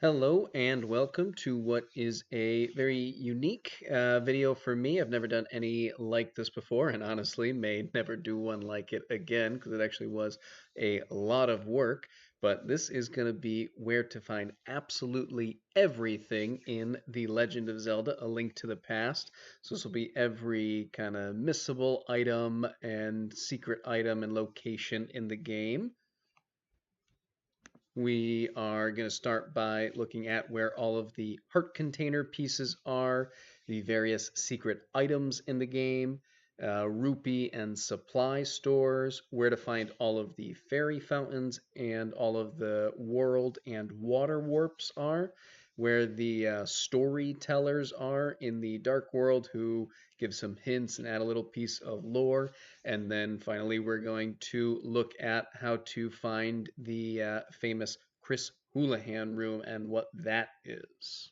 Hello and welcome to what is a very unique video for me. I've never done any like this before and honestly may never do one like it again because it actually was a lot of work. But this is going to be where to find absolutely everything in The Legend of Zelda: A Link to the Past. So this will be every kind of missable item and secret item and location in the game. We are going to start by looking at where all of the heart container pieces are, the various secret items in the game, rupee and supply stores, where to find all of the fairy fountains and all of the world and water warps are, where the storytellers are in the dark world who give some hints and add a little piece of lore. And then finally, we're going to look at how to find the famous Chris Houlihan room and what that is.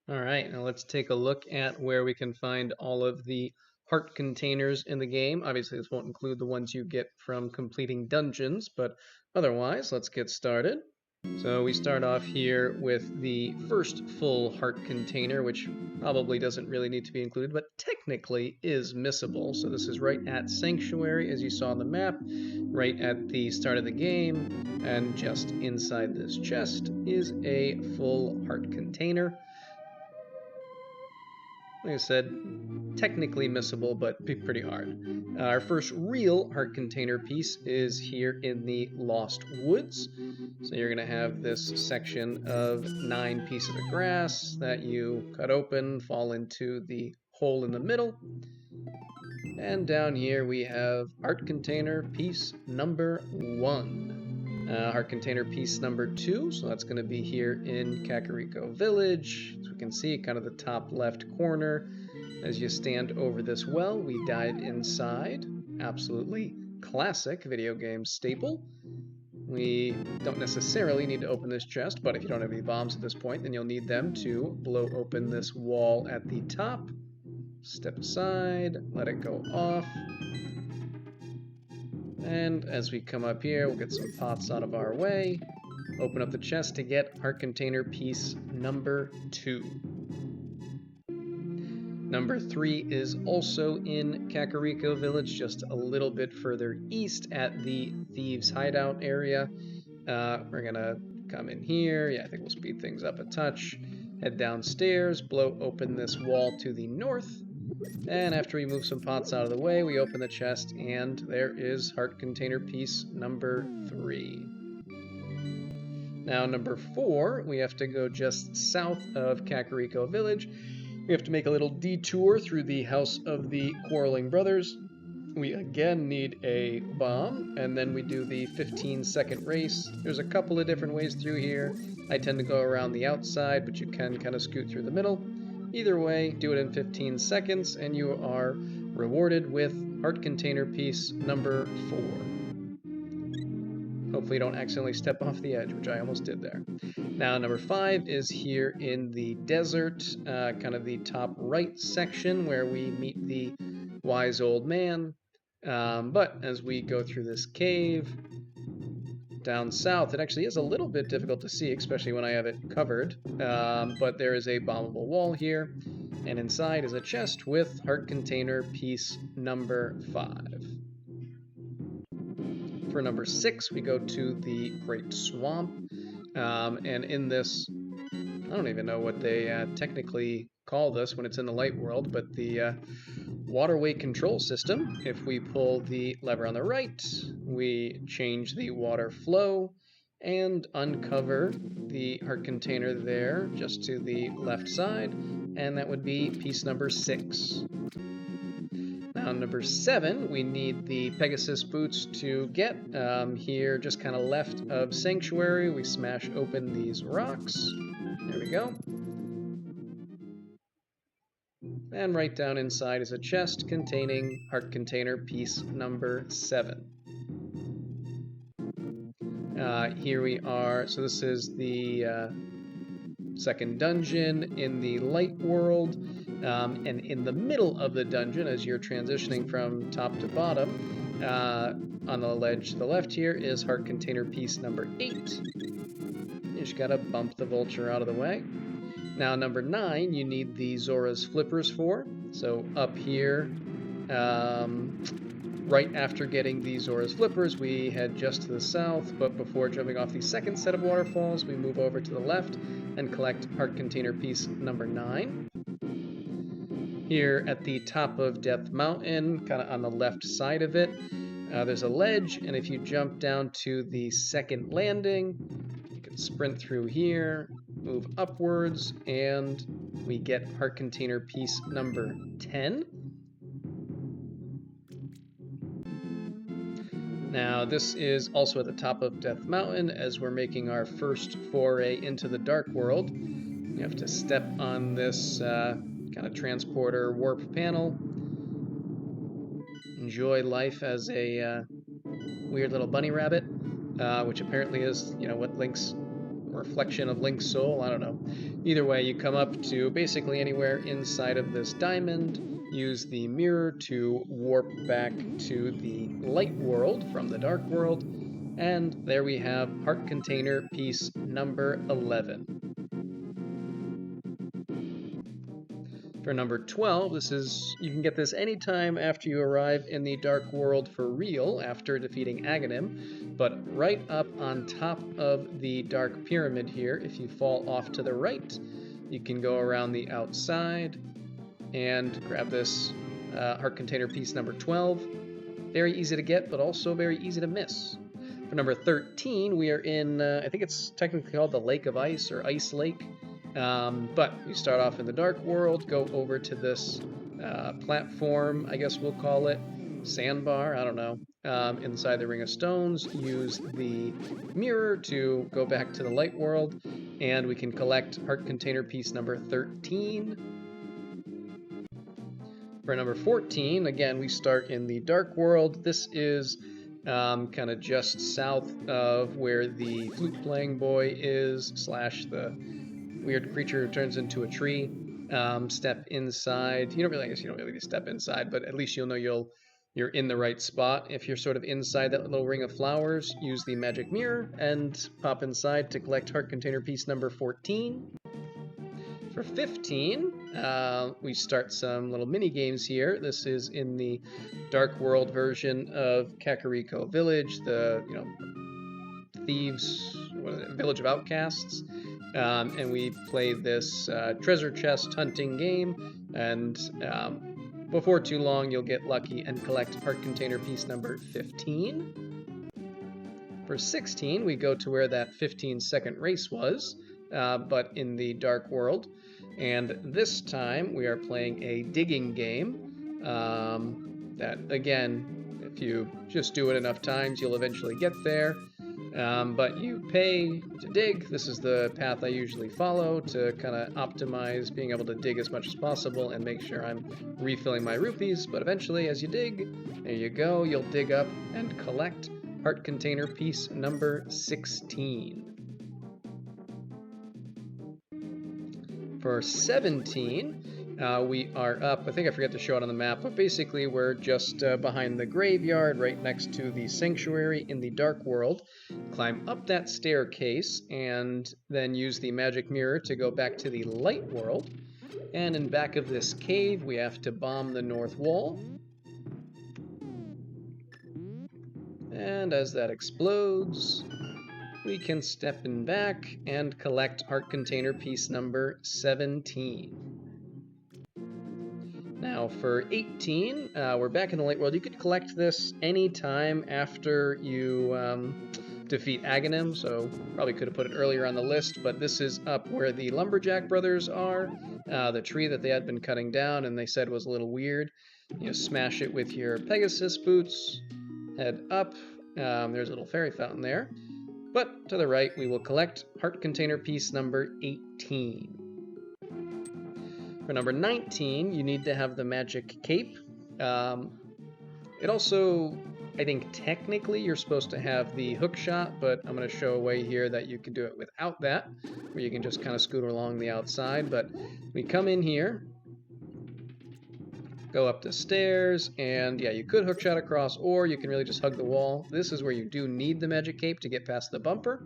All right, now let's take a look at where we can find all of the heart containers in the game. Obviously, this won't include the ones you get from completing dungeons, but otherwise, let's get started. So we start off here with the first full heart container, which probably doesn't really need to be included, but technically is missable. So this is right at Sanctuary, as you saw on the map, right at the start of the game, and just inside this chest is a full heart container. Like I said, technically missable, but pretty hard. Our first real heart container piece is here in the Lost Woods. So you're going to have this section of 9 pieces of grass that you cut open, fall into the hole in the middle. And down here we have heart container piece number 1. Heart container piece number 2, so that's going to be here in Kakariko Village. As we can see, kind of the top left corner. As you stand over this well, we dive inside. Absolutely classic video game staple. We don't necessarily need to open this chest, but if you don't have any bombs at this point, then you'll need them to blow open this wall at the top. Step aside, let it go off. And as we come up here, we'll get some pots out of our way. Open up the chest to get heart container piece number 2. Number 3 is also in Kakariko Village, just a little bit further east at the Thieves' Hideout area. We're gonna come in here. Yeah, I think we'll speed things up a touch. Head downstairs, blow open this wall to the north. And after we move some pots out of the way, we open the chest, and there is heart container piece number 3. Now, number 4, we have to go just south of Kakariko Village. We have to make a little detour through the house of the Quarreling Brothers. We again need a bomb, and then we do the 15-second race. There's a couple of different ways through here. I tend to go around the outside, but you can kind of scoot through the middle. Either way, do it in 15 seconds, and you are rewarded with heart container piece number 4. Hopefully you don't accidentally step off the edge, which I almost did there. Now, number 5 is here in the desert, kind of the top right section where we meet the wise old man. But as we go through this cave, down south, it actually is a little bit difficult to see, especially when I have it covered. But there is a bombable wall here, and inside is a chest with heart container piece number 5. For number 6, we go to the Great Swamp, and in this, I don't even know what they technically call this when it's in the light world, but the waterway control system. If we pull the lever on the right, we change the water flow and uncover the heart container there just to the left side, and that would be piece number 6. Now, number 7, we need the Pegasus boots to get here just kind of left of Sanctuary. We smash open these rocks. There we go. And right down inside is a chest containing heart container piece number 7. Here we are. So this is the second dungeon in the light world. And in the middle of the dungeon, as you're transitioning from top to bottom, on the ledge to the left here is heart container piece number 8. You just gotta bump the vulture out of the way. Now, number 9, you need the Zora's flippers for. So up here, right after getting the Zora's flippers, we head just to the south, but before jumping off the second set of waterfalls, we move over to the left and collect heart container piece number 9. Here at the top of Death Mountain, kind of on the left side of it, there's a ledge, and if you jump down to the second landing, you can sprint through here, move upwards, and we get heart container piece number 10. Now, this is also at the top of Death Mountain as we're making our first foray into the Dark World. You have to step on this kind of transporter warp panel. Enjoy life as a weird little bunny rabbit, which apparently is, what Link's reflection of Link's soul. I don't know. Either way, you come up to basically anywhere inside of this diamond. Use the mirror to warp back to the light world from the dark world, and there we have heart container piece number 11. For number 12, you can get this anytime after you arrive in the Dark World for real after defeating Aghanim, but right up on top of the Dark Pyramid here, if you fall off to the right, you can go around the outside and grab this heart container piece number 12. Very easy to get, but also very easy to miss. For number 13, we are in, I think it's technically called the Lake of Ice or Ice Lake. But we start off in the Dark World, go over to this platform, I guess we'll call it, sandbar, I don't know, inside the Ring of Stones, use the mirror to go back to the Light World, and we can collect heart container piece number 13. For number 14, again, we start in the Dark World. This is kind of just south of where the flute-playing boy is, / the weird creature who turns into a tree. Step inside. You don't really need to step inside, but at least you'll know you're in the right spot. If you're sort of inside that little ring of flowers, use the magic mirror and pop inside to collect heart container piece number 14. For 15, we start some little mini games here. This is in the Dark World version of Kakariko Village, the thieves, Village of Outcasts. And we play this treasure chest hunting game, and before too long you'll get lucky and collect heart container piece number 15. For 16, we go to where that 15-second race was, but in the Dark World, and this time we are playing a digging game that, again, if you just do it enough times, you'll eventually get there. But you pay to dig. This is the path I usually follow to kind of optimize being able to dig as much as possible and make sure I'm refilling my rupees. But eventually, as you dig, there you go, you'll dig up and collect heart container piece number 16. For 17, we are up, I think I forgot to show it on the map, but basically we're just behind the graveyard, right next to the sanctuary in the Dark World. Climb up that staircase and then use the magic mirror to go back to the Light World. And in back of this cave, we have to bomb the north wall. And as that explodes, we can step in back and collect heart container piece number 17. Now for 18, we're back in the Light World. You could collect this anytime after you defeat Aghanim, so probably could have put it earlier on the list, but this is up where the Lumberjack brothers are, the tree that they had been cutting down and they said was a little weird. You smash it with your Pegasus boots, head up, there's a little fairy fountain there. But to the right, we will collect heart container piece number 18. For number 19, you need to have the magic cape. It also, I think technically you're supposed to have the hook shot, but I'm going to show a way here that you can do it without that, where you can just kind of scoot along the outside. But we come in here, go up the stairs, and yeah, you could hookshot across, or you can really just hug the wall. This is where you do need the magic cape to get past the bumper.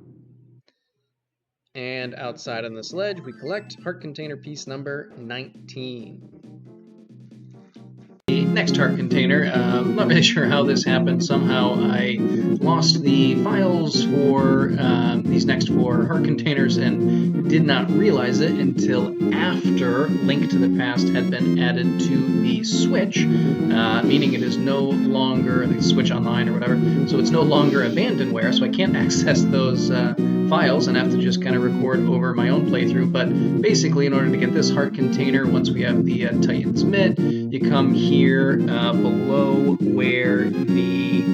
And outside on this ledge, we collect heart container piece number 19. The next heart container, I'm not really sure how this happened. Somehow I lost the files for these next 4 heart containers and did not realize it until after Link to the Past had been added to the Switch, meaning it is no longer the Switch Online or whatever, so it's no longer abandonware, so I can't access those files and have to just kind of record over my own playthrough. But basically, in order to get this heart container, once we have the Titan's Mitt, you come here below where the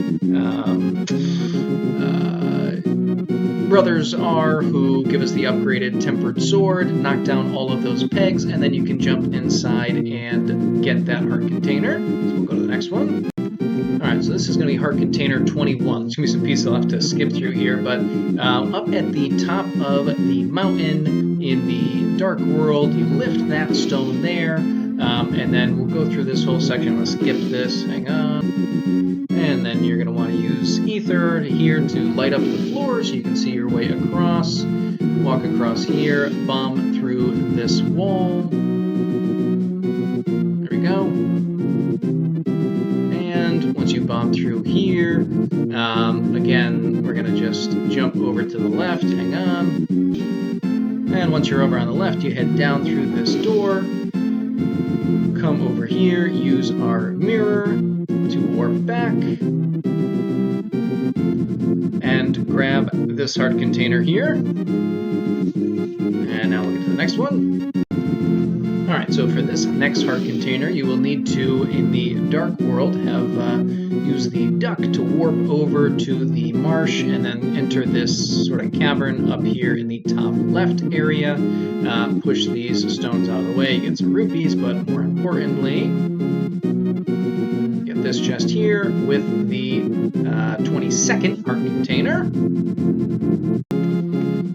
brothers are, who give us the upgraded tempered sword, knock down all of those pegs, and then you can jump inside and get that heart container. So we'll go to the next one. Alright, so this is going to be heart container 21. There's going to be some pieces I'll have to skip through here, but up at the top of the mountain in the dark world, you lift that stone there, and then we'll go through this whole section. Let's skip this. Hang on. And then you're going to want to use ether here to light up the floor so you can see your way across. Walk across here, bomb through this wall. There we go. And once you bomb through here, again, we're going to just jump over to the left. Hang on. And once you're over on the left, you head down through this door. Come over here, use our mirror to warp back, and grab this heart container here. And now we'll get to the next one. Alright, so for this next heart container, you will need to, in the dark world, have use the duck to warp over to the marsh and then enter this sort of cavern up here in the top left area. Push these stones out of the way, get some rupees, but more importantly, get this chest here with the 22nd heart container.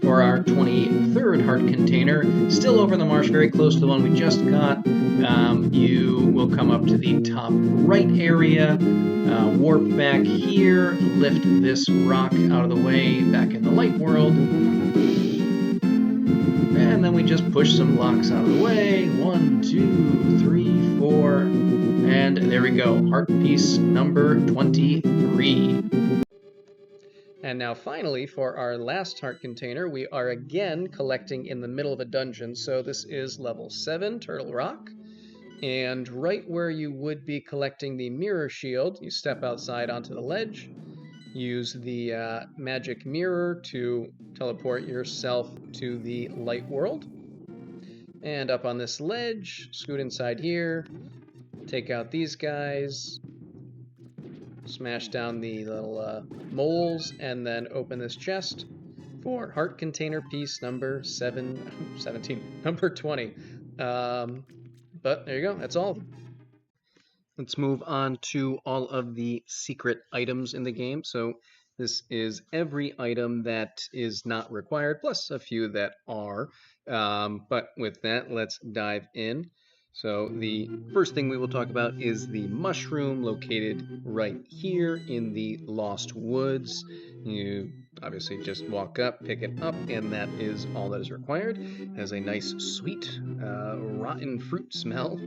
For our 23rd heart container, still over the marsh, very close to the one we just got, you will come up to the top right area, warp back here, lift this rock out of the way back in the light world, and then we just push some blocks out of the way. 1, 2, 3, 4, and there we go, heart piece number 23. And now finally, for our last heart container, we are again collecting in the middle of a dungeon. So this is level 7, Turtle Rock. And right where you would be collecting the mirror shield, you step outside onto the ledge, use the magic mirror to teleport yourself to the light world. And up on this ledge, scoot inside here, take out these guys, smash down the little moles, and then open this chest for heart container piece number 17, number 20. But there you go, that's all. Let's move on to all of the secret items in the game. So this is every item that is not required, plus a few that are. But with that, let's dive in. So the first thing we will talk about is the mushroom located right here in the Lost Woods. You obviously just walk up, pick it up, and that is all that is required. It has a nice, sweet, rotten fruit smell.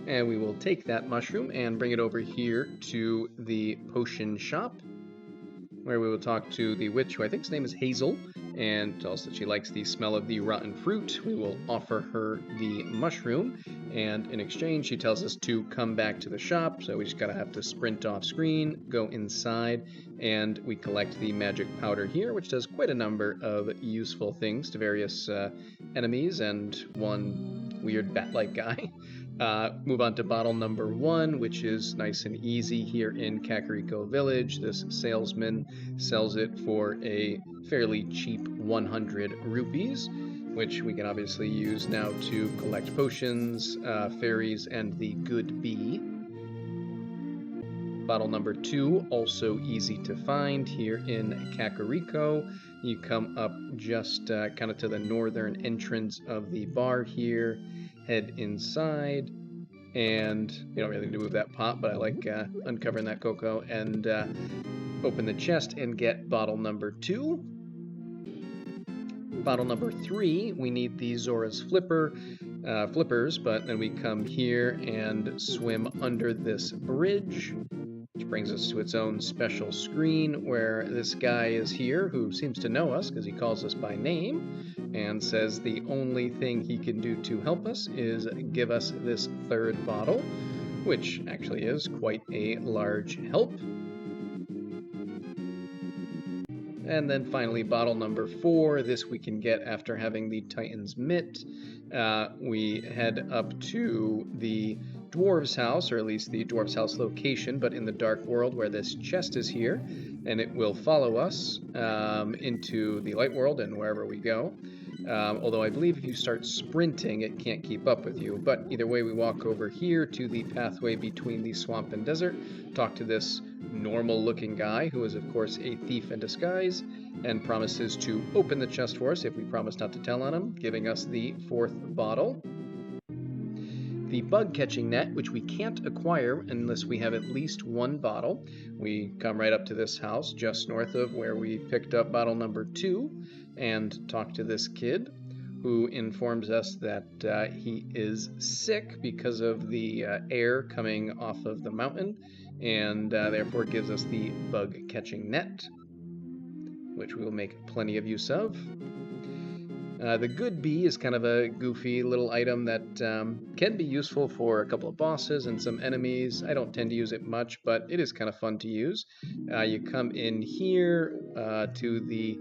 And we will take that mushroom and bring it over here to the potion shop, where we will talk to the witch, who I think his name is Hazel, and tell us that she likes the smell of the rotten fruit. We will offer her the mushroom, and in exchange she tells us to come back to the shop, so we just gotta have to sprint off screen, go inside, and we collect the magic powder here, which does quite a number of useful things to various enemies and one weird bat-like guy. Move on to bottle number 1, which is nice and easy here in Kakariko Village. This salesman sells it for a fairly cheap 100 rupees, which we can obviously use now to collect potions, fairies, and the good bee. Bottle number 2, also easy to find here in Kakariko. You come up just kind of to the northern entrance of the bar here, head inside, and you don't really need to move that pot, but I like uncovering that cocoa, and open the chest and get bottle number 2. Bottle number 3, we need the Zora's flippers, but then we come here and swim under this bridge, which brings us to its own special screen where this guy is here who seems to know us because he calls us by name and says the only thing he can do to help us is give us this 3rd bottle, which actually is quite a large help. And then finally, bottle number 4, this we can get after having the Titan's Mitt. We head up to the dwarves' house, or at least the dwarves' house location, but in the dark world where this chest is here, and it will follow us into the light world and wherever we go. Although I believe if you start sprinting, it can't keep up with you. But either way, we walk over here to the pathway between the swamp and desert, talk to this normal-looking guy, who is, of course, a thief in disguise, and promises to open the chest for us if we promise not to tell on him, giving us the 4th bottle. The bug-catching net, which we can't acquire unless we have at least 1 bottle. We come right up to this house just north of where we picked up bottle number 2 and talk to this kid, who informs us that he is sick because of the air coming off of the mountain, and therefore gives us the bug-catching net, which we will make plenty of use of. The good bee is kind of a goofy little item that can be useful for a couple of bosses and some enemies. I don't tend to use it much, but it is kind of fun to use. You come in here to the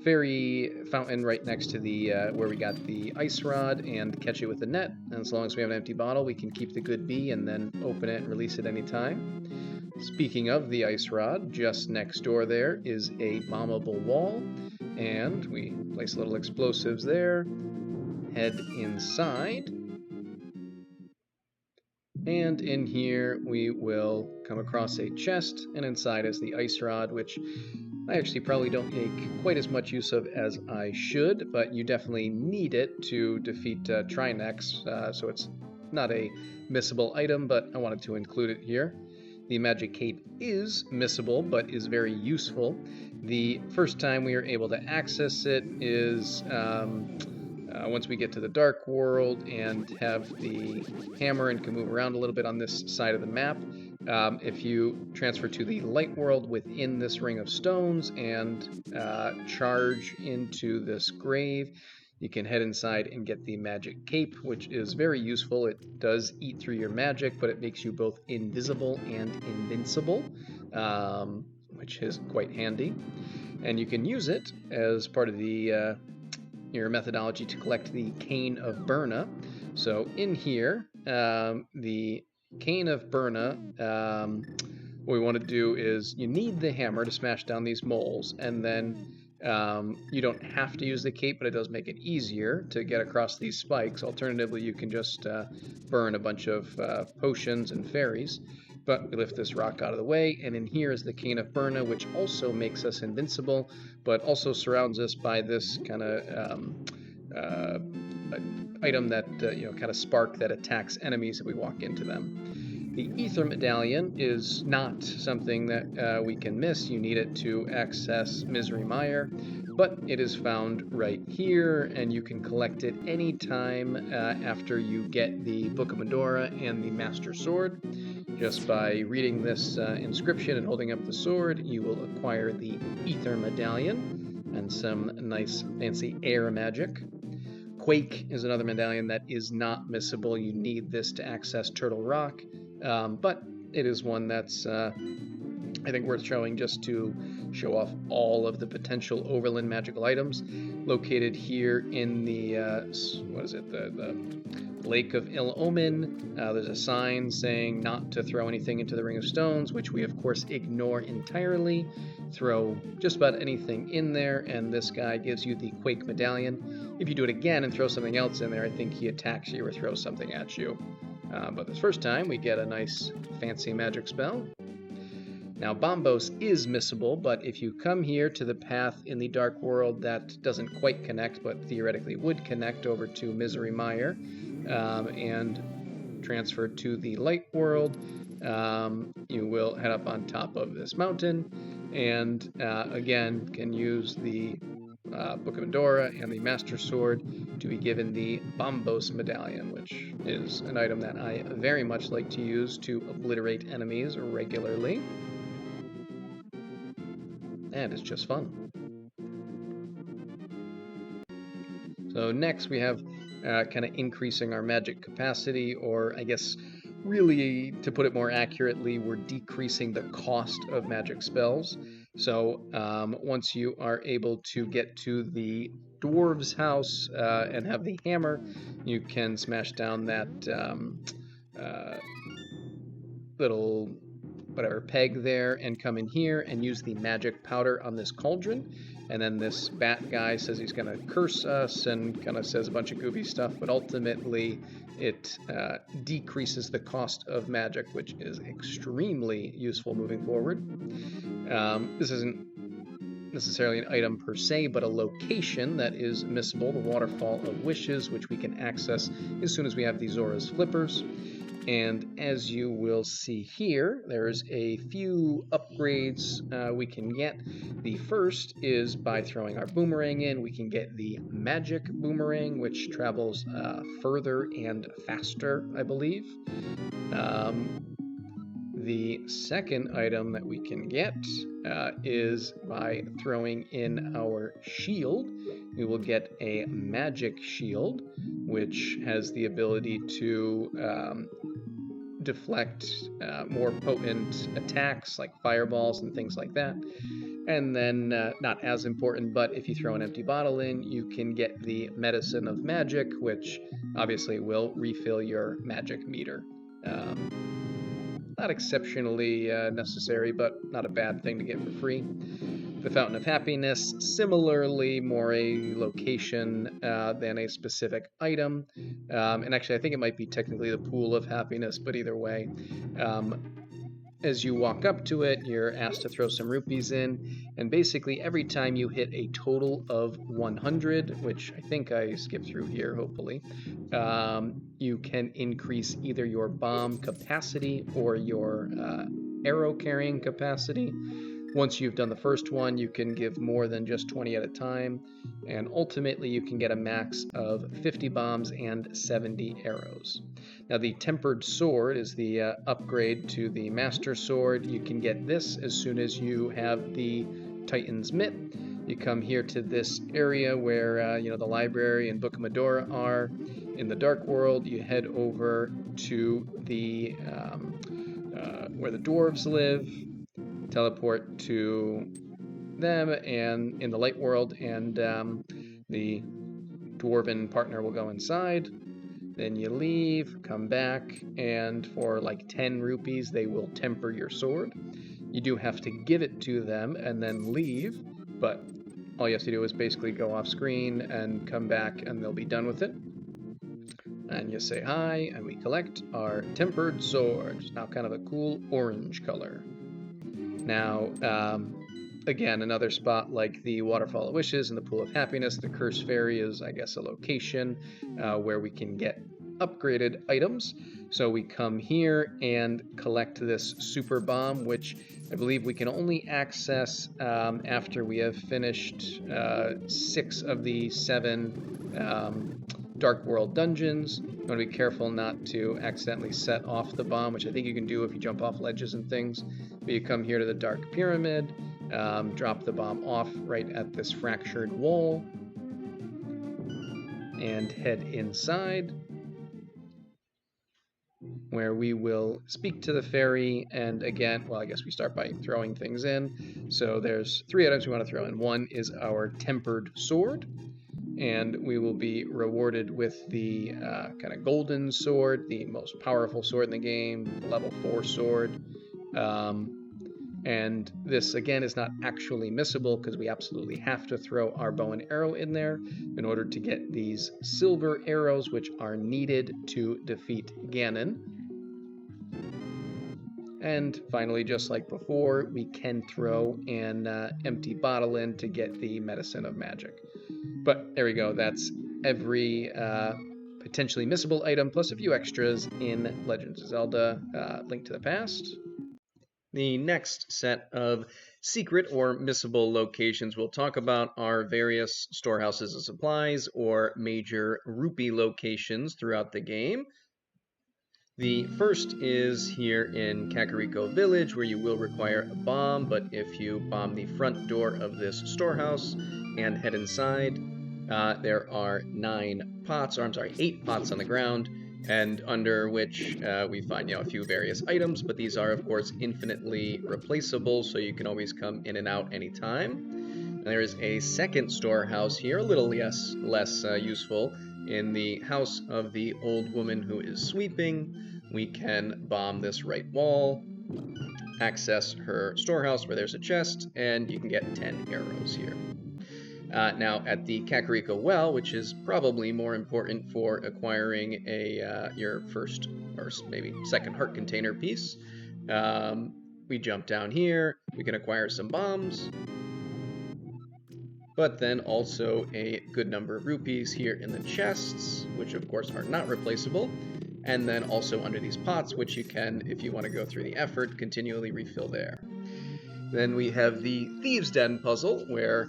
fairy fountain right next to the where we got the ice rod and catch it with the net. And as long as we have an empty bottle, we can keep the good bee and then open it and release it anytime. Speaking of the ice rod, just next door there is a bombable wall, and we place little explosives there, head inside, and in here we will come across a chest, and inside is the ice rod, which I actually probably don't make quite as much use of as I should, but you definitely need it to defeat Trinex, so it's not a missable item, but I wanted to include it here. The magic cape is missable, but is very useful. The first time we are able to access it is once we get to the dark world and have the hammer and can move around a little bit on this side of the map. If you transfer to the light world within this ring of stones and charge into this grave, you can head inside and get the magic cape, which is very useful. It does eat through your magic, but it makes you both invisible and invincible, which is quite handy. And you can use it as part of the your methodology to collect the Cane of Burna. So in here, the Cane of Burna, what we want to do is you need the hammer to smash down these moles, and then you don't have to use the cape, but it does make it easier to get across these spikes. Alternatively, you can just burn a bunch of potions and fairies. But we lift this rock out of the way, and in here is the Cane of Burna, which also makes us invincible, but also surrounds us by this kind of item that, kind of spark that attacks enemies if we walk into them. The Ether Medallion is not something that we can miss. You need it to access Misery Mire, but it is found right here, and you can collect it anytime after you get the Book of Medora and the Master Sword. Just by reading this inscription and holding up the sword, you will acquire the Ether Medallion and some nice fancy air magic. Quake is another medallion that is not missable. You need this to access Turtle Rock, but it is one that's, I think, worth showing just to show off all of the potential Overland magical items located here in the, the Lake of Ill Omen. There's a sign saying not to throw anything into the Ring of Stones, which we, of course, ignore entirely. Throw just about anything in there, and this guy gives you the Quake Medallion. If you do it again and throw something else in there, I think he attacks you or throws something at you. But this first time, we get a nice fancy magic spell. Now, Bombos is missable, but if you come here to the path in the Dark World that doesn't quite connect, but theoretically would connect over to Misery Mire, and transfer to the Light World, you will head up on top of this mountain, and again can use the Book of Endora and the Master Sword to be given the Bombos Medallion, which is an item that I very much like to use to obliterate enemies regularly. And it's just fun. So next we have kind of increasing our magic capacity, or I guess really to put it more accurately, we're decreasing the cost of magic spells. So once you are able to get to the dwarves' house and have the hammer, you can smash down that uh, little whatever peg there and come in here and use the magic powder on this cauldron. And then this bat guy says he's going to curse us and kind of says a bunch of goofy stuff, but ultimately it decreases the cost of magic, which is extremely useful moving forward. This isn't necessarily an item per se, but a location that is missable, the Waterfall of Wishes, which we can access as soon as we have the Zora's Flippers. And as you will see here, there's a few upgrades we can get. The first is by throwing our boomerang in, we can get the magic boomerang, which travels further and faster, I believe. The second item that we can get is by throwing in our shield. We will get a magic shield, which has the ability to deflect more potent attacks like fireballs and things like that. And then, not as important, but if you throw an empty bottle in, you can get the Medicine of Magic, which obviously will refill your magic meter. Not exceptionally necessary, but not a bad thing to get for free. The Fountain of Happiness, similarly more a location than a specific item. And actually, I think it might be technically the Pool of Happiness, but either way. As you walk up to it, you're asked to throw some rupees in, and basically every time you hit a total of 100, which I think I skipped through here, hopefully, you can increase either your bomb capacity or your arrow carrying capacity. Once you've done the first one, you can give more than just 20 at a time, and ultimately you can get a max of 50 bombs and 70 arrows. Now the Tempered Sword is the upgrade to the Master Sword. You can get this as soon as you have the Titan's Mitt. You come here to this area where the library and Book of Medora are. In the Dark World, you head over to the where the dwarves live, teleport to them, and in the Light World, and the dwarven partner will go inside. Then you leave, come back, and for like 10 rupees, they will temper your sword. You do have to give it to them and then leave, but all you have to do is basically go off screen and come back and they'll be done with it. And you say hi, and we collect our Tempered Sword. It's now kind of a cool orange color. Now, again, another spot like the Waterfall of Wishes and the Pool of Happiness, the Curse Fairy is, I guess, a location where we can get upgraded items. So we come here and collect this Super Bomb, which I believe we can only access after we have finished 6 of the 7 Dark World dungeons. You want to be careful not to accidentally set off the bomb, which I think you can do if you jump off ledges and things. But you come here to the Dark Pyramid, drop the bomb off right at this fractured wall, and head inside, where we will speak to the fairy. And again, well, I guess we start by throwing things in. So there's 3 items we want to throw in. One is our Tempered Sword, and we will be rewarded with the kind of golden sword, the most powerful sword in the game, level 4 sword. And this, again, is not actually missable because we absolutely have to throw our bow and arrow in there in order to get these silver arrows, which are needed to defeat Ganon. And finally, just like before, we can throw an empty bottle in to get the Medicine of Magic. But there we go. That's every potentially missable item, plus a few extras in Legends of Zelda: Link to the Past. The next set of secret or missable locations we'll talk about are various storehouses of supplies or major rupee locations throughout the game. The first is here in Kakariko Village, where you will require a bomb, but if you bomb the front door of this storehouse and head inside, there are 8 pots on the ground, and under which we find a few various items, but these are, of course, infinitely replaceable, so you can always come in and out anytime. And there is a second storehouse here, a little less useful, in the house of the old woman who is sweeping. We can bomb this right wall, access her storehouse where there's a chest, and you can get 10 arrows here. Now, at the Kakariko Well, which is probably more important for acquiring your first or maybe second heart container piece, we jump down here. We can acquire some bombs, but then also a good number of rupees here in the chests, which of course are not replaceable, and then also under these pots, which you can, if you want to go through the effort, continually refill there. Then we have the Thieves' Den puzzle, where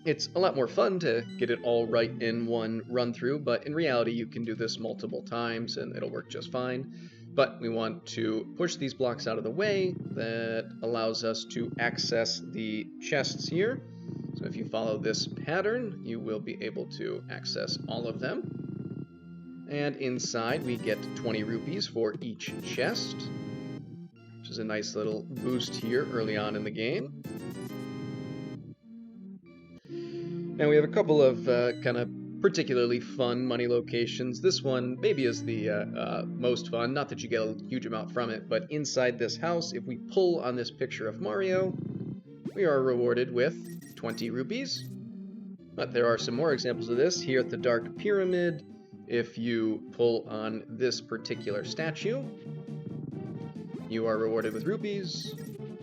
it's a lot more fun to get it all right in one run through, but in reality you can do this multiple times and it'll work just fine. But we want to push these blocks out of the way. That allows us to access the chests here. So if you follow this pattern, you will be able to access all of them. And inside we get 20 rupees for each chest, which is a nice little boost here early on in the game. And we have a couple of kind of particularly fun money locations. This one maybe is the most fun, not that you get a huge amount from it, but inside this house, if we pull on this picture of Mario, we are rewarded with 20 rupees. But there are some more examples of this. Here at the Dark Pyramid, if you pull on this particular statue, you are rewarded with rupees.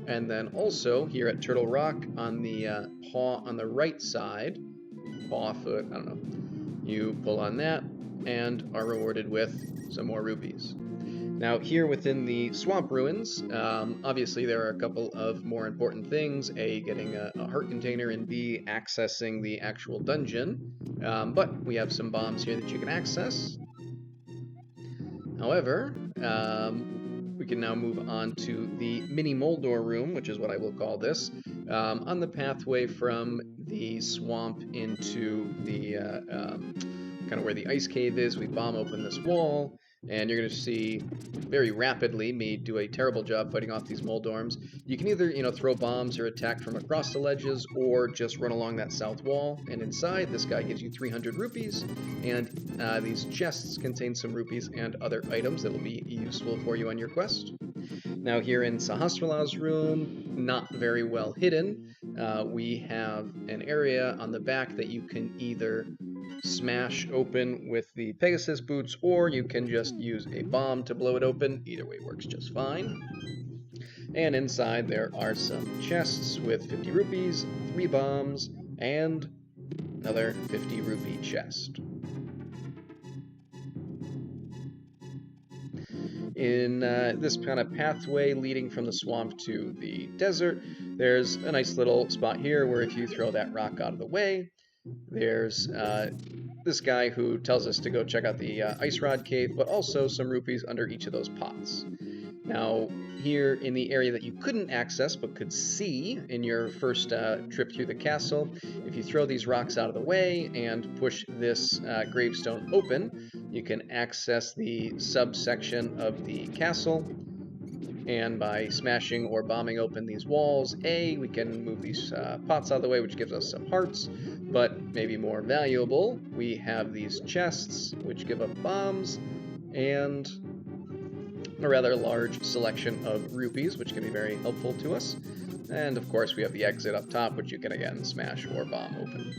And then also here at Turtle Rock on the paw on the right side, paw, foot, I don't know, you pull on that and are rewarded with some more rupees. Now here within the Swamp Ruins, obviously there are a couple of more important things, A, getting a heart container, and B, accessing the actual dungeon, but we have some bombs here that you can access. However, we can now move on to the mini Moldor room, which is what I will call this, on the pathway from the swamp into the kind of where the ice cave is. We bomb open this wall, and you're going to see very rapidly me do a terrible job fighting off these Moldorms. You can either, throw bombs or attack from across the ledges, or just run along that south wall. And inside, this guy gives you 300 rupees, and these chests contain some rupees and other items that will be useful for you on your quest. Now here in Sahasrarla's room, not very well hidden, we have an area on the back that you can either smash open with the Pegasus boots, or you can just use a bomb to blow it open. Either way works just fine. And inside there are some chests with 50 rupees, 3 bombs, and another 50 rupee chest. In this kind of pathway leading from the swamp to the desert, there's a nice little spot here where if you throw that rock out of the way, there's this guy who tells us to go check out the Ice Rod Cave, but also some rupees under each of those pots. Now, here in the area that you couldn't access but could see in your first trip through the castle, if you throw these rocks out of the way and push this gravestone open, you can access the subsection of the castle. And by smashing or bombing open these walls, A, we can move these pots out of the way, which gives us some hearts, but maybe more valuable, we have these chests, which give up bombs, and a rather large selection of rupees, which can be very helpful to us. And of course, we have the exit up top, which you can again smash or bomb open.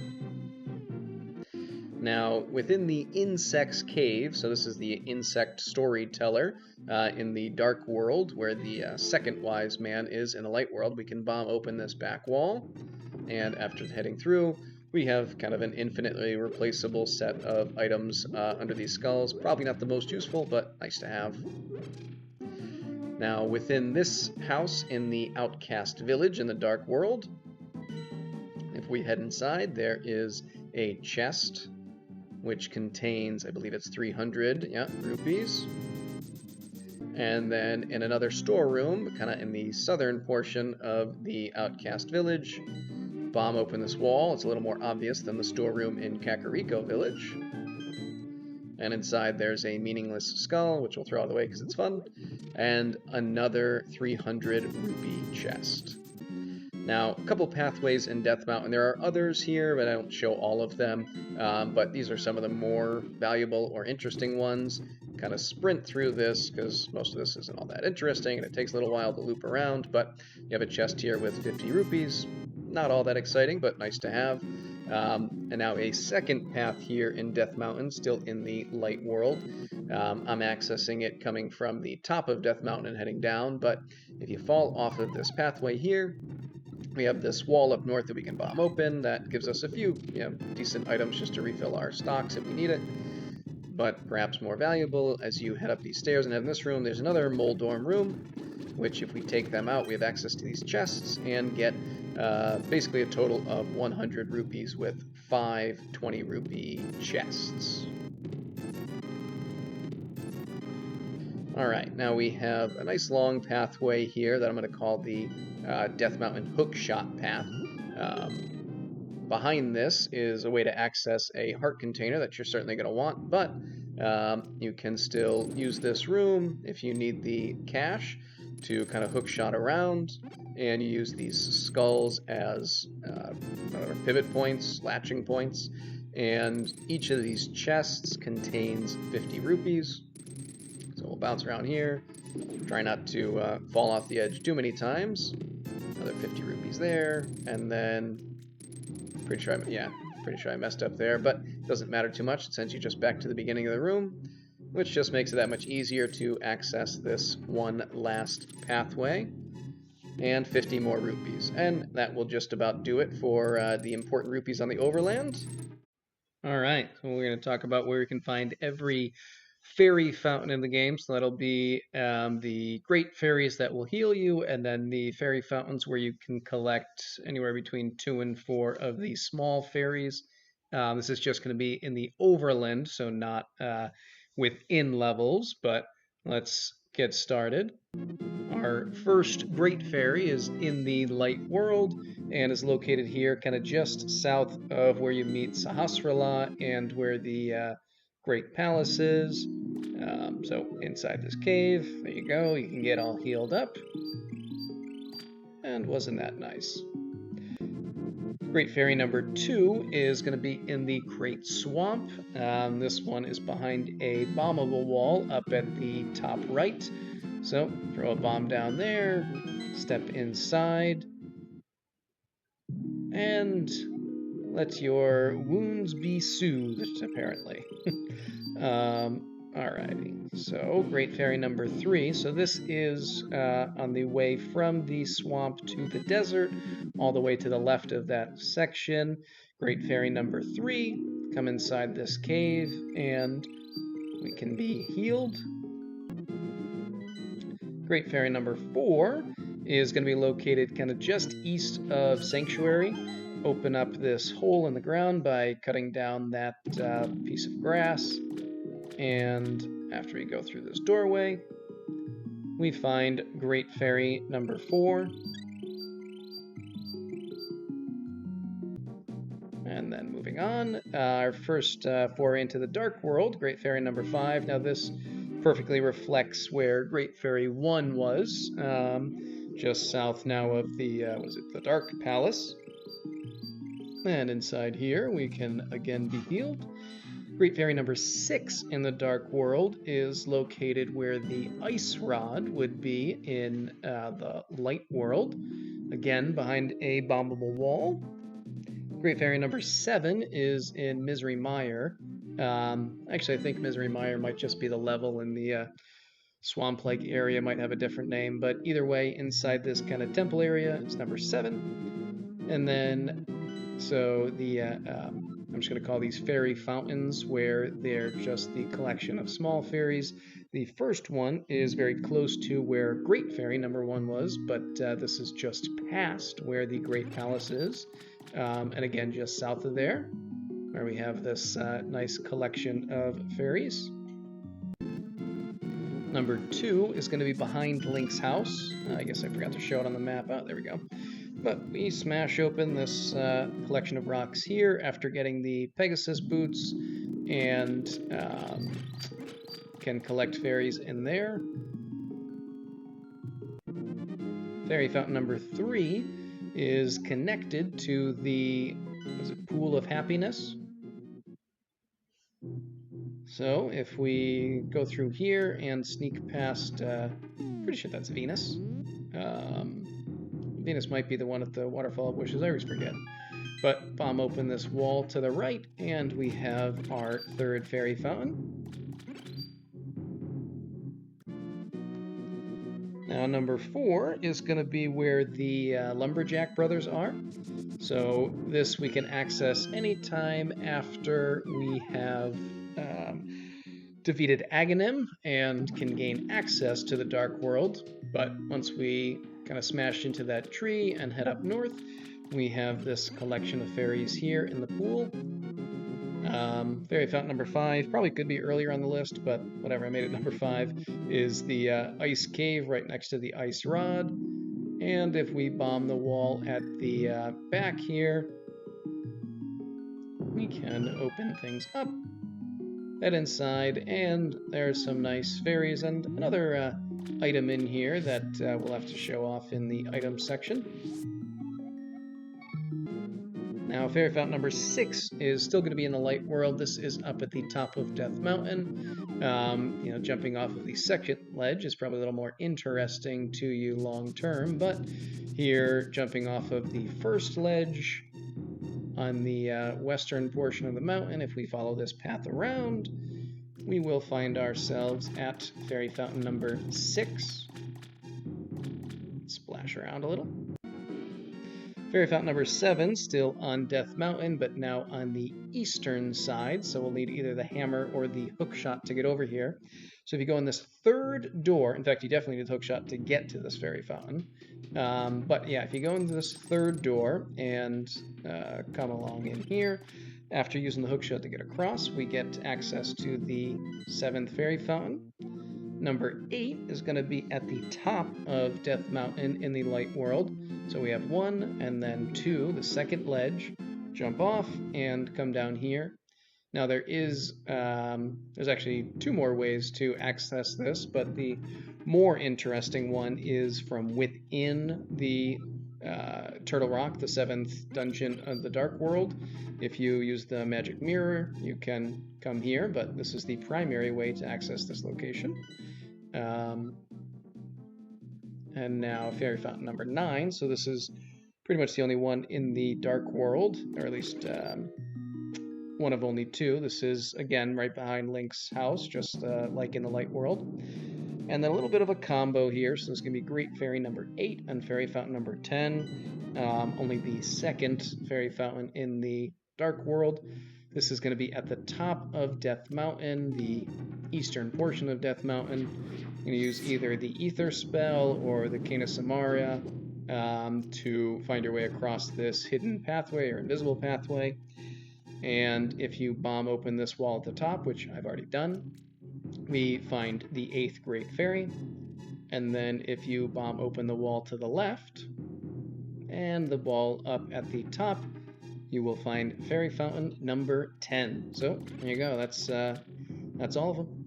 Now, within the Insect's Cave, so this is the Insect Storyteller, in the Dark World, where the second wise man is in the Light World, we can bomb open this back wall, and after heading through, we have kind of an infinitely replaceable set of items under these skulls. Probably not the most useful, but nice to have. Now, within this house in the outcast village in the dark world, if we head inside, there is a chest which contains, I believe it's 300, rupees. And then in another storeroom, kind of in the southern portion of the outcast village, bomb open this wall. It's a little more obvious than the storeroom in Kakariko village. And inside there's a meaningless skull, which we'll throw out of the way because it's fun, and another 300 rupee chest. Now, a couple pathways in Death Mountain. There are others here, but I don't show all of them. But these are some of the more valuable or interesting ones. Kind of sprint through this because most of this isn't all that interesting, and it takes a little while to loop around. But you have a chest here with 50 rupees. Not all that exciting, but nice to have. And now a second path here in Death Mountain, still in the light world. I'm accessing it coming from the top of Death Mountain and heading down. But if you fall off of this pathway here, we have this wall up north that we can bomb open. That gives us a few decent items just to refill our stocks if we need it. But perhaps more valuable, as you head up these stairs and head in this room, there's another Moldorm room, which if we take them out, we have access to these chests and get basically a total of 100 rupees with 5 20 rupee chests. Alright, now we have a nice long pathway here that I'm going to call the Death Mountain Hookshot Path. Behind this is a way to access a heart container that you're certainly going to want, but you can still use this room if you need the cash to kind of hookshot around, and you use these skulls as pivot points, latching points, and each of these chests contains 50 rupees. So we'll bounce around here, try not to fall off the edge too many times. Another 50 rupees there, and then pretty sure I messed up there, but it doesn't matter too much. It sends you just back to the beginning of the room, which just makes it that much easier to access this one last pathway. And 50 more rupees. And that will just about do it for the important rupees on the overland. All right, so we're going to talk about where you can find every fairy fountain in the game. So that'll be the great fairies that will heal you, and then the fairy fountains where you can collect anywhere between 2 and 4 of the small fairies. This is just going to be in the overland, so not within levels, but let's get started. Our first great fairy is in the light world and is located here kind of just south of where you meet Sahasrara and where the Great Palace is. So inside this cave, there you go, you can get all healed up. And wasn't that nice? Great Fairy number 2 is going to be in the Great Swamp. This one is behind a bombable wall up at the top right. So throw a bomb down there, step inside, and let your wounds be soothed, apparently. Alrighty, so Great Fairy number 3. So this is on the way from the swamp to the desert, all the way to the left of that section. Great Fairy number 3, come inside this cave, and we can be healed. Great Fairy number 4 is going to be located kind of just east of Sanctuary. Open up this hole in the ground by cutting down that piece of grass. And after we go through this doorway, we find Great Fairy number 4. And then moving on, our first foray into the Dark World, Great Fairy number 5. Now this perfectly reflects where Great Fairy 1 was, just south now of the, the Dark Palace. And inside here, we can again be healed. Great Fairy number 6 in the Dark World is located where the Ice Rod would be in the Light World, again behind a bombable wall. Great Fairy number 7 is in Misery Mire. Actually, I think Misery Mire might just be the level in the swamp-like area, might have a different name, but either way, inside this kind of temple area, it's number 7. And then So I'm just going to call these fairy fountains, where they're just the collection of small fairies. The first one is very close to where Great Fairy number 1 was, but this is just past where the Great Palace is. And again, just south of there, where we have this nice collection of fairies. Number 2 is going to be behind Link's house. I guess I forgot to show it on the map. Oh, there we go. But we smash open this collection of rocks here after getting the Pegasus boots, and can collect fairies in there. Fairy fountain number 3 is connected to the pool of happiness. So if we go through here and sneak past, pretty sure that's Venus. Venus might be the one at the Waterfall of Wishes, I always forget. But bomb open this wall to the right, and we have our third fairy fountain. Now number 4 is going to be where the Lumberjack brothers are. So this we can access anytime after we have defeated Aghanim and can gain access to the Dark World. But once we kind of smash into that tree and head up north, we have this collection of fairies here in the pool. Fairy fountain number 5, probably could be earlier on the list, but whatever, I made it number 5, is the ice cave right next to the ice rod. And if we bomb the wall at the back here, we can open things up, head inside, and there's some nice fairies and another item in here that we'll have to show off in the item section. Now, fairy fountain number 6 is still going to be in the light world. This is up at the top of Death Mountain. Jumping off of the second ledge is probably a little more interesting to you long term, but here, jumping off of the first ledge on the western portion of the mountain, if we follow this path around, we will find ourselves at fairy fountain number 6. Splash around a little. Fairy fountain number 7, still on Death Mountain, but now on the eastern side, so we'll need either the hammer or the hookshot to get over here. So if you go in this third door, in fact, you definitely need the hookshot to get to this fairy fountain. But yeah, if you go into this third door and come along in here, after using the hookshot to get across, we get access to the 7th fairy fountain. Number 8 is going to be at the top of Death Mountain in the light world. So we have 1 and then 2, the second ledge, jump off and come down here. Now there's actually 2 more ways to access this, but the more interesting one is from within the Turtle Rock, the 7th dungeon of the Dark World. If you use the magic mirror, you can come here, but this is the primary way to access this location. And now fairy fountain number 9, so this is pretty much the only one in the Dark World, or at least one of only 2. This is, again, right behind Link's house, just like in the Light World. And then a little bit of a combo here, so this is going to be Great Fairy number 8 and Fairy Fountain number 10. Only the 2nd Fairy Fountain in the Dark World. This is going to be at the top of Death Mountain, the eastern portion of Death Mountain. You're going to use either the Ether Spell or the Cane of Samaria to find your way across this hidden pathway or invisible pathway. And if you bomb open this wall at the top, which I've already done, we find the 8th Great Fairy. And then if you bomb open the wall to the left and the wall up at the top, you will find Fairy Fountain number 10. So there you go. That's all of them.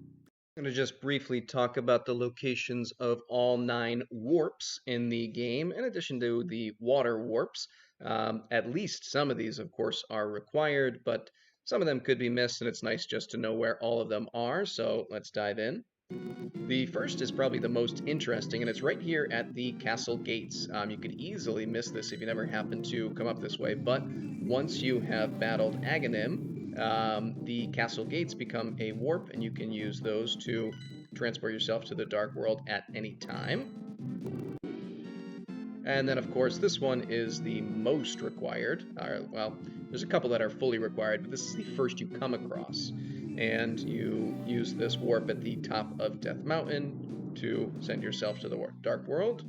I'm going to just briefly talk about the locations of all 9 warps in the game, in addition to the water warps. At least some of these, of course, are required, but some of them could be missed, and it's nice just to know where all of them are, so let's dive in. The first is probably the most interesting, and it's right here at the castle gates. You could easily miss this if you never happen to come up this way, but once you have battled Aghanim, the castle gates become a warp, and you can use those to transport yourself to the Dark World at any time. And then, of course, this one is the most required. Well, there's a couple that are fully required, but this is the first you come across. And you use this warp at the top of Death Mountain to send yourself to the Dark World.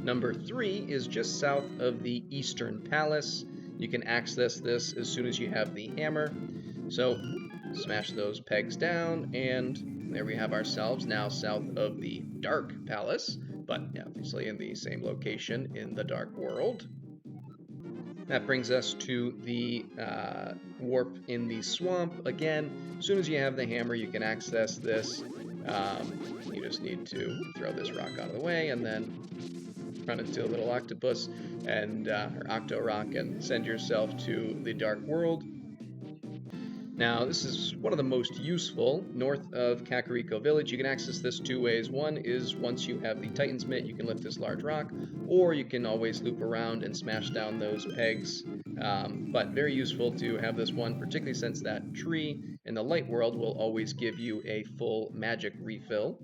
Number 3 is just south of the Eastern Palace. You can access this as soon as you have the hammer. So smash those pegs down, and there we have ourselves now south of the Dark Palace, but obviously in the same location in the Dark World. That brings us to the warp in the swamp. Again, as soon as you have the hammer, you can access this. You just need to throw this rock out of the way and then run into a little octopus and or octo rock and send yourself to the Dark World. Now, this is one of the most useful north of Kakariko Village. You can access this 2 ways. One is once you have the Titan's Mitt, you can lift this large rock, or you can always loop around and smash down those pegs. But very useful to have this one, particularly since that tree in the light world will always give you a full magic refill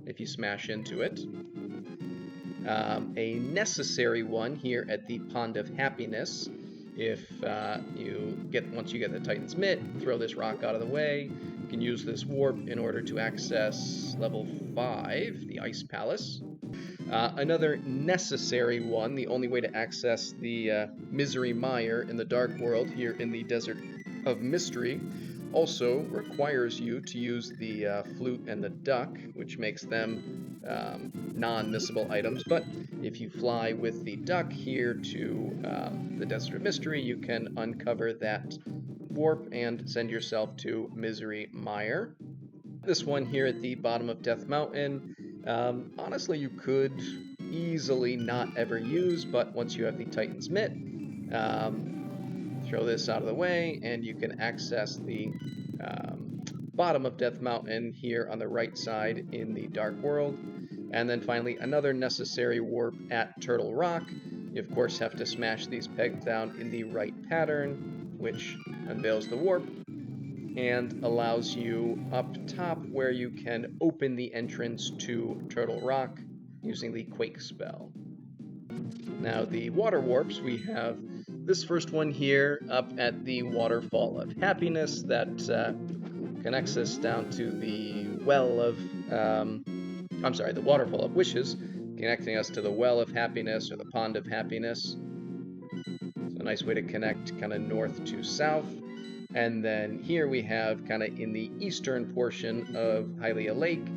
if you smash into it. A necessary one here at the Pond of Happiness. If once you get the Titan's Mitt, throw this rock out of the way. You can use this warp in order to access level 5, the Ice Palace. Another necessary one, the only way to access the Misery Mire in the Dark World here in the Desert of Mystery, also requires you to use the flute and the duck, which makes them non-missable items. But if you fly with the duck here to the Desert of Mystery, you can uncover that warp and send yourself to Misery Mire. This one here at the bottom of Death Mountain, honestly, you could easily not ever use, but once you have the Titan's Mitt, throw this out of the way, and you can access the bottom of Death Mountain here on the right side in the Dark World. And then finally, another necessary warp at Turtle Rock. You, of course, have to smash these pegs down in the right pattern, which unveils the warp and allows you up top where you can open the entrance to Turtle Rock using the Quake spell. Now, the water warps, we have this first one here up at the Waterfall of Happiness that connects us down to the the Waterfall of Wishes, connecting us to the Well of Happiness or the Pond of Happiness. It's a nice way to connect kind of north to south. And then here we have kind of in the eastern portion of Hylia Lake,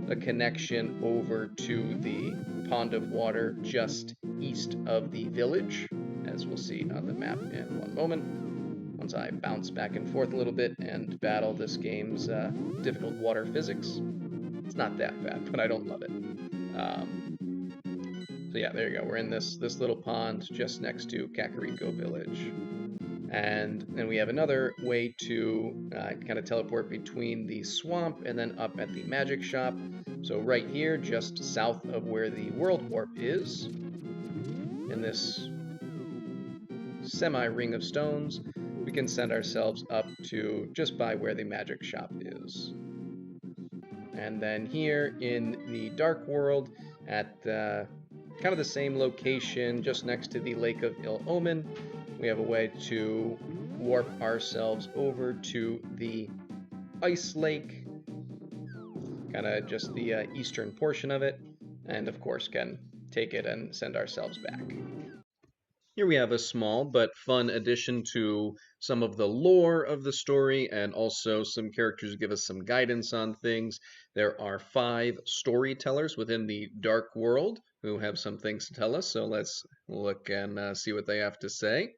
a connection over to the pond of water just east of the village, as we'll see on the map in one moment, once I bounce back and forth a little bit and battle this game's difficult water physics. It's not that bad, but I don't love it. So yeah, there you go. We're in this little pond just next to Kakariko Village. And then we have another way to kind of teleport between the swamp and then up at the magic shop. So right here, just south of where the world warp is, in this semi-ring of stones, we can send ourselves up to just by where the magic shop is. And then here in the Dark World, at kind of the same location, just next to the Lake of Ill Omen, we have a way to warp ourselves over to the Ice Lake, kind of just the eastern portion of it, and of course can take it and send ourselves back. Here we have a small but fun addition to some of the lore of the story, and also some characters give us some guidance on things. There are 5 storytellers within the Dark World who have some things to tell us, so let's look and see what they have to say.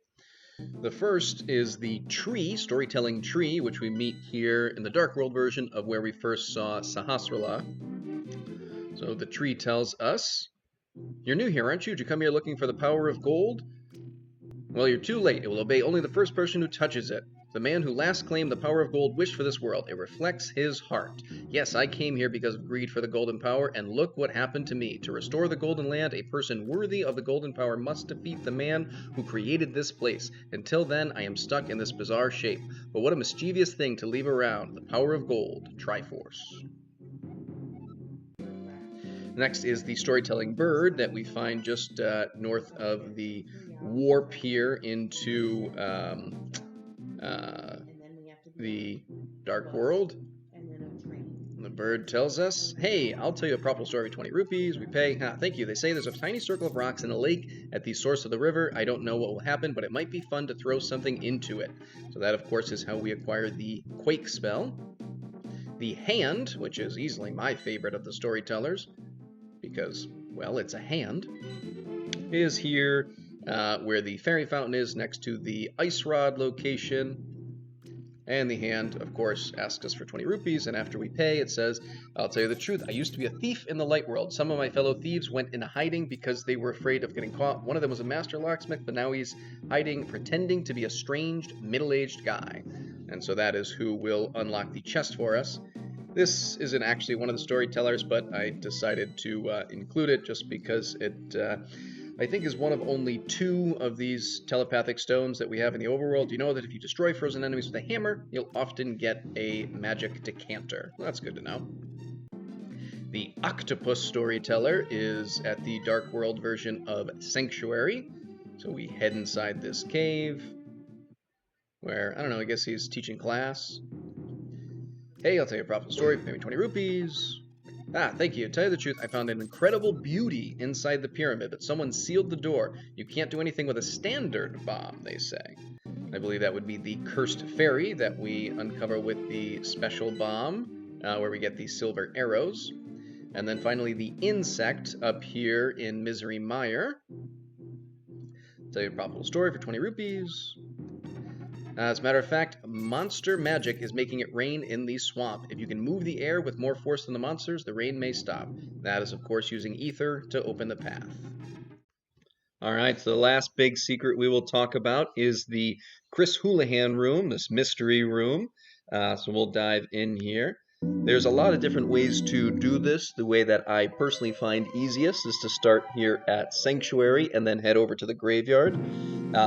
The first is the tree, storytelling tree, which we meet here in the Dark World version of where we first saw Sahasrara. So the tree tells us, "You're new here, aren't you? Did you come here looking for the power of gold? Well, you're too late. It will obey only the first person who touches it. The man who last claimed the power of gold wished for this world. It reflects his heart. Yes, I came here because of greed for the golden power, and look what happened to me. To restore the golden land, a person worthy of the golden power must defeat the man who created this place. Until then, I am stuck in this bizarre shape. But what a mischievous thing to leave around. The power of gold. Triforce." Next is the storytelling bird that we find just north of the warp here into the dark world. And the bird tells us, hey, I'll tell you a profitable story for 20 rupees. We pay. Thank you. They say there's a tiny circle of rocks in a lake at the source of the river. I don't know what will happen, but it might be fun to throw something into it. So that, of course, is how we acquire the Quake spell. The hand, which is easily my favorite of the storytellers, because, well, it's a hand, is here where the fairy fountain is next to the ice rod location. And the hand, of course, asks us for 20 rupees, and after we pay, it says, I'll tell you the truth, I used to be a thief in the light world. Some of my fellow thieves went into hiding because they were afraid of getting caught. One of them was a master locksmith, but now he's hiding, pretending to be a strange, middle-aged guy. And so that is who will unlock the chest for us. This isn't actually one of the storytellers, but I decided to include it just because it, I think, is one of only 2 of these telepathic stones that we have in the overworld. You know that if you destroy frozen enemies with a hammer, you'll often get a magic decanter. Well, that's good to know. The octopus storyteller is at the dark world version of Sanctuary. So we head inside this cave where, I don't know, I guess he's teaching class. Hey, I'll tell you a profitable story for maybe 20 rupees. Thank you. To tell you the truth, I found an incredible beauty inside the pyramid, but someone sealed the door. You can't do anything with a standard bomb, they say. I believe that would be the cursed fairy that we uncover with the special bomb, where we get the silver arrows. And then finally the insect up here in Misery Mire. Tell you a profitable story for 20 rupees. As a matter of fact, monster magic is making it rain in the swamp. If you can move the air with more force than the monsters, the rain may stop. That is, of course, using ether to open the path. All right, so the last big secret we will talk about is the Chris Houlihan room, this mystery room. So we'll dive in here. There's a lot of different ways to do this. The way that I personally find easiest is to start here at Sanctuary and then head over to the graveyard.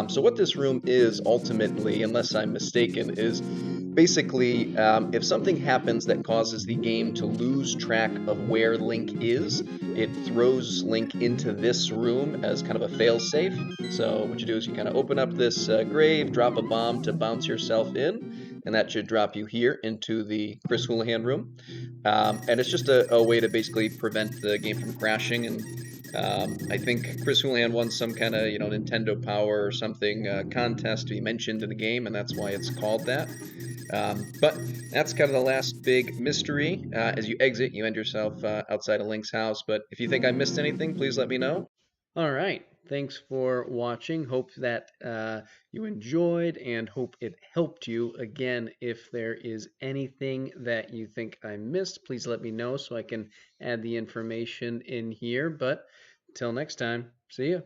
So what this room is ultimately, unless I'm mistaken, is basically if something happens that causes the game to lose track of where Link is, it throws Link into this room as kind of a fail-safe. So what you do is you kind of open up this grave, drop a bomb to bounce yourself in, and that should drop you here into the Chris Houlihan room. And it's just a way to basically prevent the game from crashing. And I think Chris Houlihan won some kind of, Nintendo Power or something contest to be mentioned in the game, and that's why it's called that. But that's kind of the last big mystery. As you exit, you end yourself outside of Link's house. But if you think I missed anything, please let me know. All right. Thanks for watching. Hope that you enjoyed and hope it helped you. Again, if there is anything that you think I missed, please let me know so I can add the information in here. But until next time, see ya.